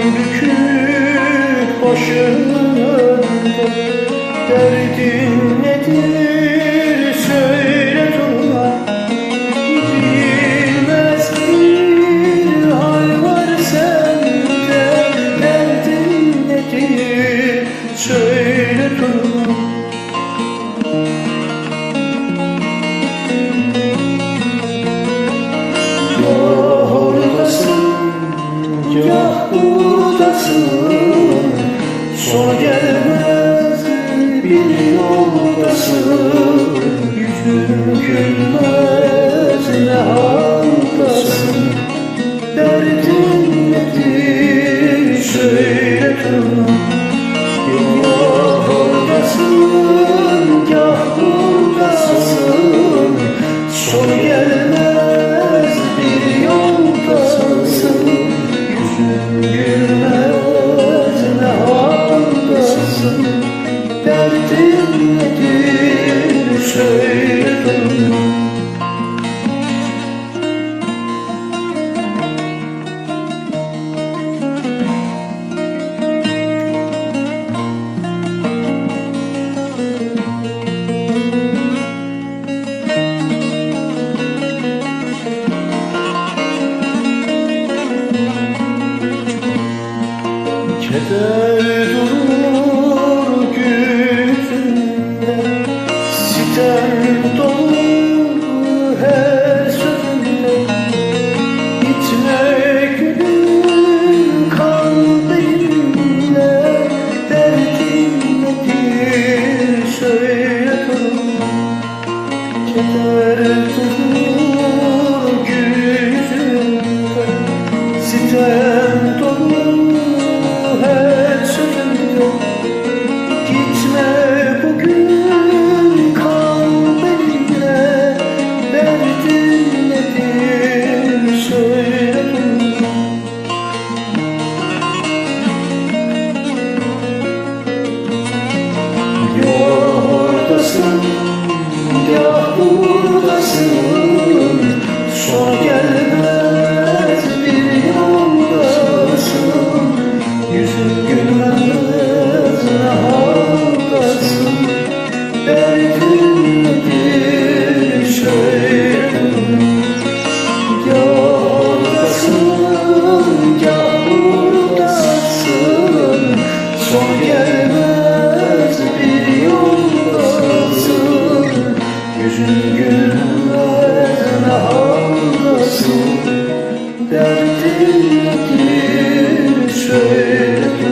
bükük başının önünde. Derdin nedir söyle durma. Bilmez bir hal var sende. Derdin nedir söyle durma. Gah oradasın, gah buradasın. Sonu gelmez bir yoldasın. Yüzün gülmez ne haldasın. Derdin nedir söyle durma. Gah oradasın, gah buradasın. Sonu gelmez bir yoldasın. Yüzün gülmez ne haldasın. Derdin nedir söyle durma. Keder durur yüzünde, sitem dolu her sözünde. Gitme gülüm, kal benimle. Derdin nedir söyle durma. Keder durur yüzünde, sitem dolu her sözümde. Gitme bugün, kal benimle. Derdin nedir söyle durma. Gah oradasın, gah buradasın. Son gelmez bir yoldasın. Yüzün gülmez ne haldasın. Derdin nedir söyle durma. Gah oradasın, gah buradasın. Son gelmez bir yoldasın. Yüzün gülmez ne haldasın. Derdin nedir söyle durma.